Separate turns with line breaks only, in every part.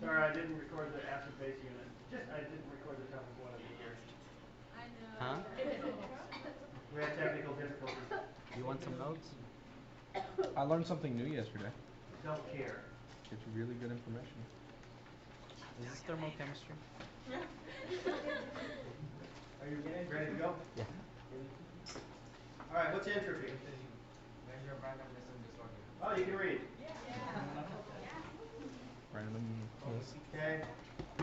Sorry, I didn't record the acid base unit. I didn't record the topic one of the year.
I know.
Huh?
We had technical difficulties.
You want some notes?
I learned something new yesterday.
Don't care.
Get you really good information.
Is this thermochemistry?
Are you ready to go?
Yeah.
All right, what's entropy?
Measure randomness and disorder.
Oh, you can read.
Random.
Okay.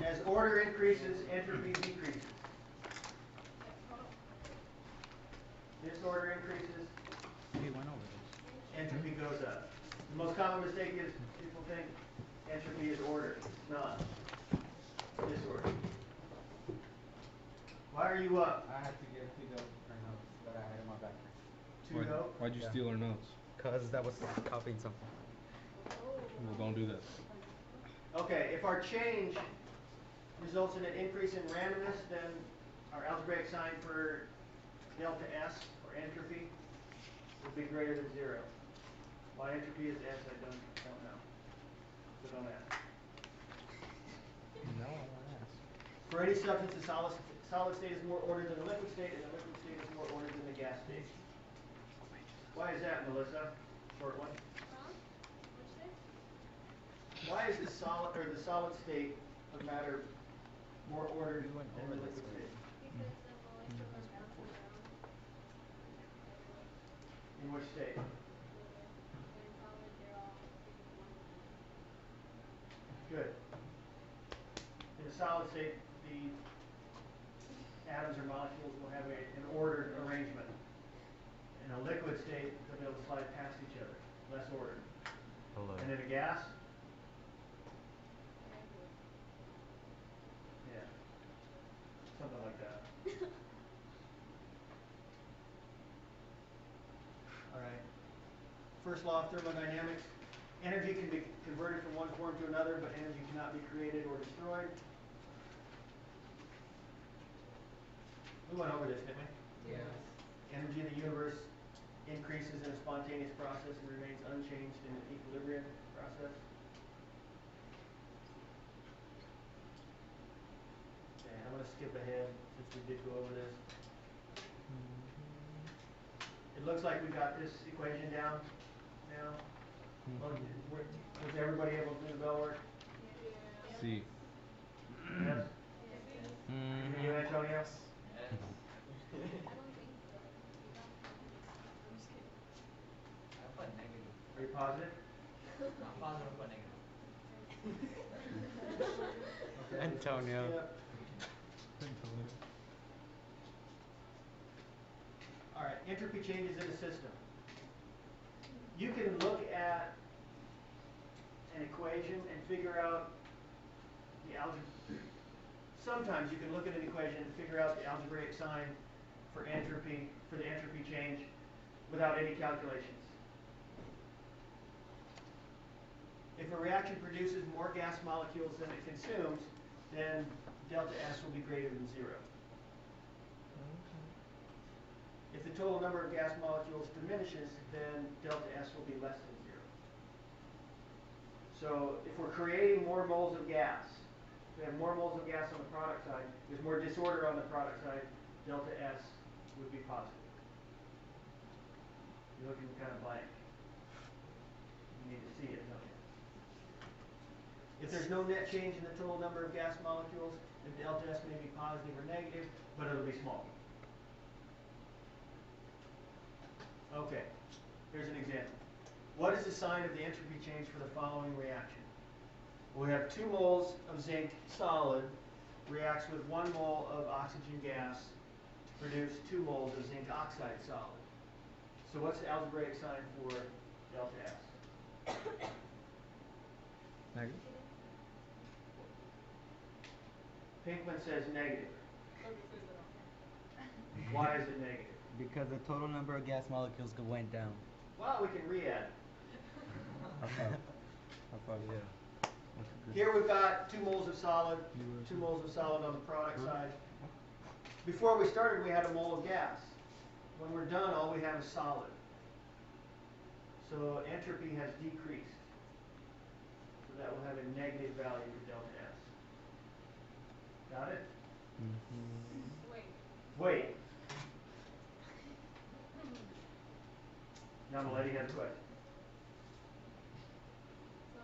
As order increases, entropy decreases. Disorder increases,
We went over this.
entropy goes up. The most common mistake is people think entropy is order. It's not. It's disorder. Why are you up?
I had to give 2 notes for notes that I had in my backpack.
Two note?
Why'd you
Yeah.
steal our notes?
Cause that was copying something.
Well, don't do that.
Okay, if our change results in an increase in randomness, then our algebraic sign for delta S, or entropy, will be greater than 0. Why entropy is S, I don't know. So don't ask.
No, I want to ask.
For any substance, the solid state is more ordered than the liquid state, and the liquid state is more ordered than the gas state. Why is that, Melissa? Short one. Why is the solid state of matter more ordered than the liquid state? In which state? Good. In a solid state, the atoms or molecules will have an ordered arrangement. In a liquid state, they'll be able to slide past each other, less ordered.
Hello.
And in a gas? Yeah. Something like that. All right. First law of thermodynamics. Energy can be converted from one form to another, but energy cannot be created or destroyed. We went over this, didn't we?
Yes.
Energy in the universe increases in a spontaneous process and remains unchanged in an equilibrium process. Okay, I'm going to skip ahead since we did go over this. It looks like we got this equation down now. Well, was everybody able to do the bell work?
See.
Yes? You, Antonio?
Yes. I put negative.
Are you positive?
I'm positive but negative.
Okay,
Antonio.
skip. All right, entropy changes in a system. You can look at an equation and figure out the algebra. Sometimes you can look at an equation and figure out the algebraic sign for entropy, for the entropy change, without any calculations. If a reaction produces more gas molecules than it consumes, then delta S will be greater than 0. If the total number of gas molecules diminishes, then delta S will be less than 0. So if we're creating more moles of gas, if we have more moles of gas on the product side, there's more disorder on the product side, delta S would be positive. You're looking kind of blank. You need to see it, don't you? If there's no net change in the total number of gas molecules, then delta S may be positive or negative, but it'll be small. Okay, here's an example. What is the sign of the entropy change for the following reaction? We have 2 moles of zinc solid reacts with 1 mole of oxygen gas to produce 2 moles of zinc oxide solid. So what's the algebraic sign for delta S?
Negative.
Pinkman says negative. Why is it negative?
Because the total number of gas molecules went down.
Well, we can re-add.
I thought, yeah.
Here we've got 2 moles of solid, 2 moles of solid on the product side. Before we started, we had a mole of gas. When we're done, all we have is solid. So entropy has decreased. So that it'll have a negative value for delta S. Got it?
Mm-hmm.
Wait. Now Melody has a question.
So,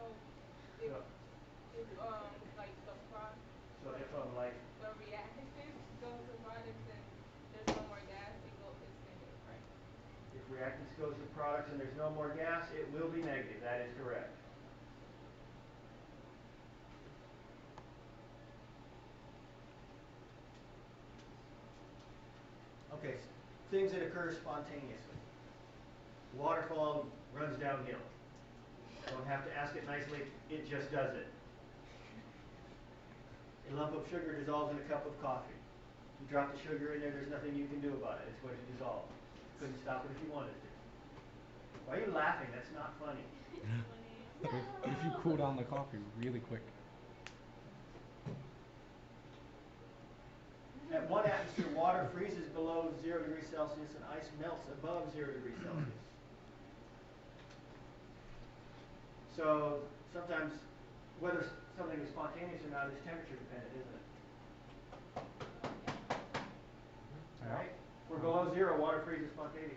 if,
So,
like the
so if I'm like,
the reactant goes to products and there's no more gas, it's negative, right?
if reactants goes to products and there's no more gas, it will be negative. That is correct. Okay, things that occur spontaneously. Waterfall runs downhill. Don't have to ask it nicely, it just does it. A lump of sugar dissolves in a cup of coffee. You drop the sugar in there, there's nothing you can do about it. It's going to dissolve. Couldn't stop it if you wanted to. Why are you laughing? That's not funny.
If you cool down the coffee really quick.
At 1 atmosphere, water freezes below 0 degrees Celsius and ice melts above 0 degrees Celsius. So sometimes, whether something is spontaneous or not is temperature dependent, isn't it? Right? If we're below 0, water freezes spontaneously.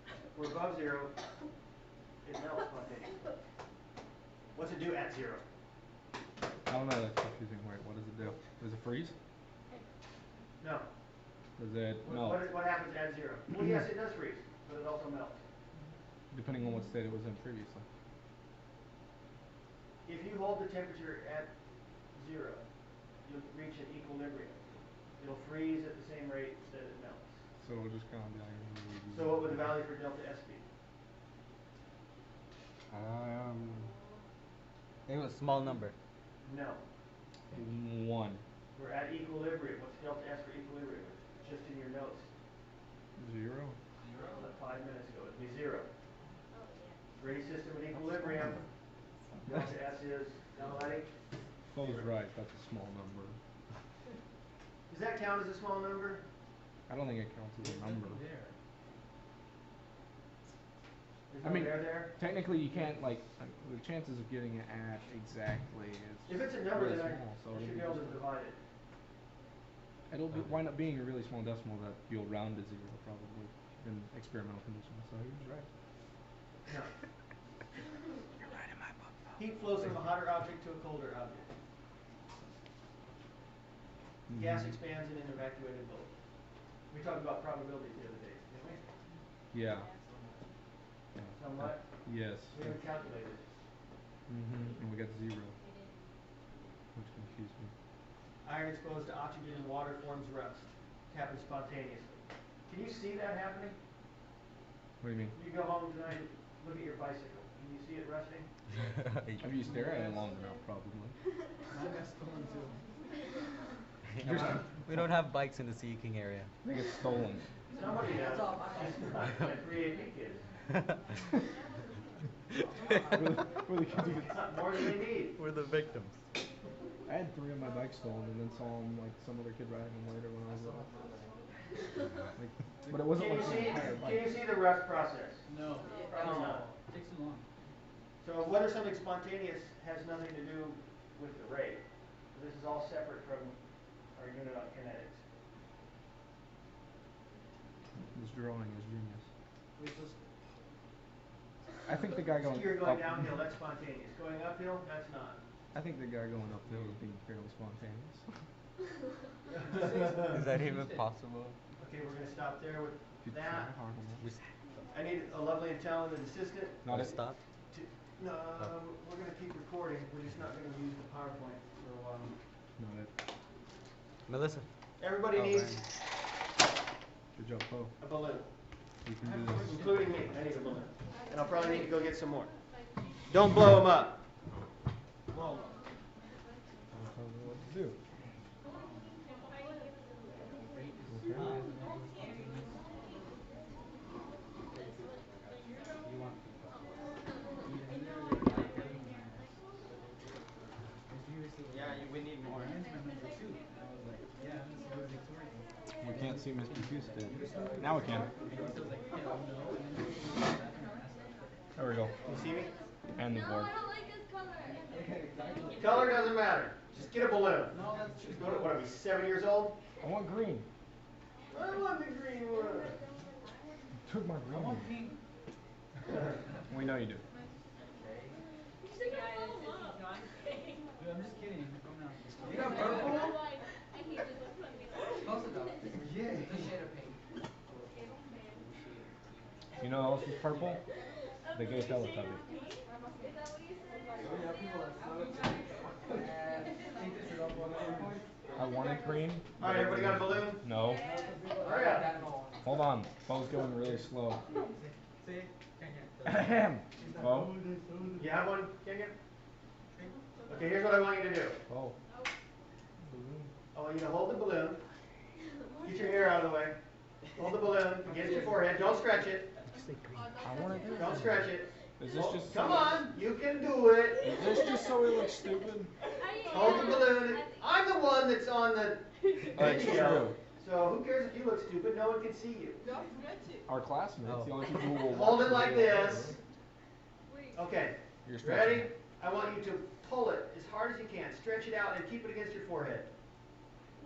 If we're above 0, it melts spontaneously. What's it do at 0?
I don't know, that's confusing. Wait, what does it do? Does it freeze?
No.
Does it melt?
What happens at 0? Well, yes, it does freeze, but it also melts.
Depending on what state it was in previously.
If you hold the temperature at 0, you'll reach an equilibrium. It'll freeze at the same rate that it melts.
So it'll just kind of be like.
So what would the value for delta S be?
It was a small number.
No.
1.
We're at equilibrium. What's delta S for equilibrium? It's just in your notes.
0.
5 minutes ago. It'd be 0. For any system in equilibrium, delta S is, now Melody?
Fo's right, that's a small number.
Does that count as a small number?
I don't think it counts as a number.
There's
I
no
mean,
there?
technically you can't, like, the chances of getting it at exactly is
If it's a number,
really
then
small, so
I should be able to divide it.
it'll wind up being a really small decimal that you'll round to 0 probably in experimental conditions, so he was right.
No.
You're right in my book.
Heat flows from a hotter object to a colder object. Gas expands in an evacuated bulk. We talked about probabilities the other day, didn't we?
Yeah.
Somewhat?
Yes.
We haven't calculated it.
And we got 0. Which confused me.
Iron exposed to oxygen and water forms rust. It happens spontaneously. Can you see that happening?
What do you mean?
You go home tonight, look at your bicycle. Can you see it rusting?
If you stare at it long enough, probably.
We don't have bikes in the Sea King area.
They get stolen.
Somebody does. It's not 3AP kids.
Where the kids get
It's not more than they need.
We're the victims.
I had 3 of my bikes stolen and then saw them, like, some other kid riding them later when I was little. Like, but it wasn't like the entire
Can you
bike.
see the rust process?
No.
Probably not.
Takes too long.
So whether something's spontaneous has nothing to do with the rate. This is all separate from our unit on kinetics.
This drawing is genius.
Wait, so
I think the guy going
You're going
up,
downhill, that's spontaneous. Going uphill, that's not.
I think the guy going uphill is being fairly spontaneous.
Is that even possible?
Okay, we're gonna stop there with
If you try
that.
hard enough.
I need a lovely and talented assistant
Not
I
it.
stopped.
to, no, we're gonna keep recording, we're just not gonna use the PowerPoint for a while.
Not it.
Melissa.
Everybody
Oh,
needs
Good job, Poe.
a balloon,
You can do this.
including me, I need a balloon. And I'll probably need to go get some more. Don't blow them up. Whoa.
I'll tell you what to do.
Yeah, we need more.
We can't see Mr. Houston. Now we can. There we go.
You see me?
And the board.
I don't like this color.
Color doesn't matter. Just get a balloon.
No, that's true.
What are we, 7 years old?
I want green.
I want the green one.
Took my
I
green.
want pink.
We know you do.
Dude, I'm just kidding. Come now.
You got purple?
Close enough. Yeah. The shade of pink.
You know what else is purple? The gay Teletubby.
Oh yeah, people are so think this is up on
I wanted green.
All right, everybody got a balloon?
No.
Hurry up.
Hold on. Bo's going really slow.
See?
Ahem. Bo.
You have one, Kenyon? Okay, here's what I want you to do.
Bo.
I want you to hold the balloon. Get your hair out of the way. Hold the balloon against your forehead. Don't stretch it.
I want to do
Don't stretch it.
Is this just
Come on, you can do it.
Is this just so we look stupid?
Hold the balloon. I'm the one that's on the
That's
video.
true.
So who cares if you look stupid? No one can see you.
Our classmates,
Oh.
the only people who will
Hold
watch
it
the
like
video.
this. Okay.
You're stretching
Ready?
it.
I want you to pull it as hard as you can. Stretch it out and keep it against your forehead.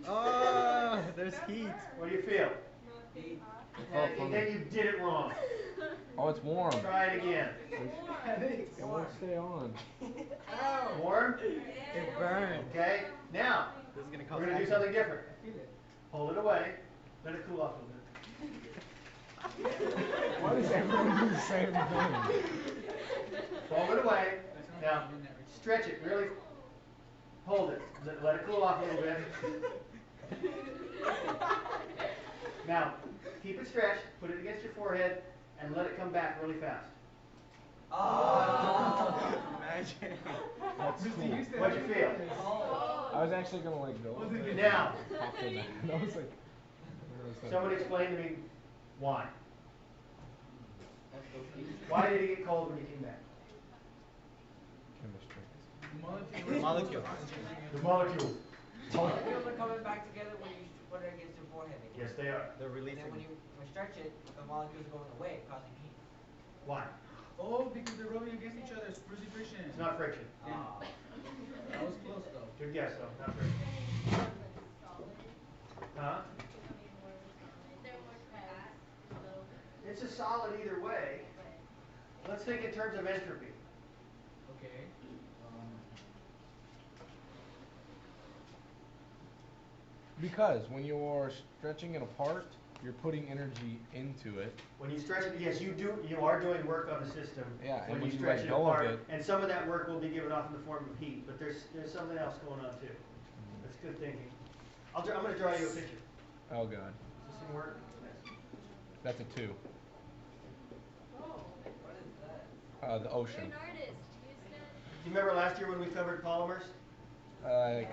Oh, there's heat.
What do you feel? And then you did it wrong.
Oh, it's warm.
Try it again.
It won't stay on.
Warm?
It burned.
Okay. Now,
This is gonna
we're
cause
going to do
accident.
something different. Hold it away. Let it cool off a little bit.
Why does everyone do the same thing?
Hold it away. Now, stretch it really. Hold it. Let it cool off a little bit. Now, keep it stretched. Put it against your forehead and let it come back really fast.
Imagine.
That's cool.
What'd you feel?
I was actually gonna like go.
Now,
Popped in that. And I was like,
somebody explain to me why. Why did it get cold when you came back?
chemistry.
Molecule.
The molecules.
Molecules are coming back together when you put it against your forehead.
Yes, they are.
They're
And then
releasing.
when you stretch it, the molecules are going away, causing heat.
Why?
Oh, because they're rubbing against each other. It's friction.
It's not friction.
That was close though.
Good guess, though. Not friction. Huh? It's a solid either way. Let's think in terms of entropy.
Okay.
Because when you're stretching it apart, you're putting energy into it.
When you stretch it, yes, you do. You are doing work on the system.
Yeah, and
When
when
you
you
stretch
let
it
go of
apart,
it-
and some of that work will be given off in the form of heat. But there's something else going on too. That's good thinking. I'm going to draw you a picture.
Oh god,
Does this thing work?
that's a 2.
What is that?
The ocean.
Do you remember last year when we covered polymers?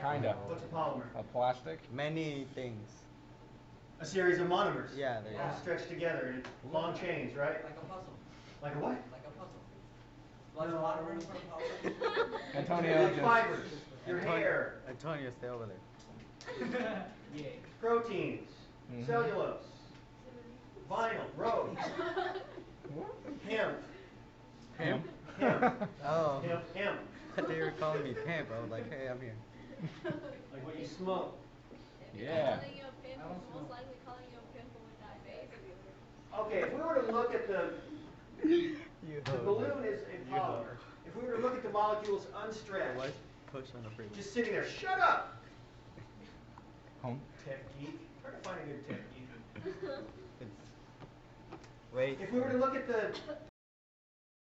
Kinda.
What's a polymer?
A plastic.
Many things.
A series of monomers.
Yeah, there you
All
go.
stretched together in long chains, right?
Like a puzzle.
Like a what?
Like a puzzle. Lots of monomers for a puzzle.
Antonio
Like
just.
fibers. Your hair.
Antonio, stay over there.
Yay.
Proteins.
Mhm.
Cellulose. Vinyl. Rope. Hemp.
Pimp?
Hemp.
Oh.
Hemp.
I thought you were calling me pimp. I was like, hey, I'm here.
Like what you smoke.
Yeah.
Calling you a pimp is most likely calling you a pimple with that face.
Okay, if we were to look at the
You
balloon is a polymer. If we were to look at the molecules unstretched,
Why push on the freeway?
just sitting there, shut up!
Home.
Tech geek. Try to find a good tech geek.
It's... Wait.
If we were to look at the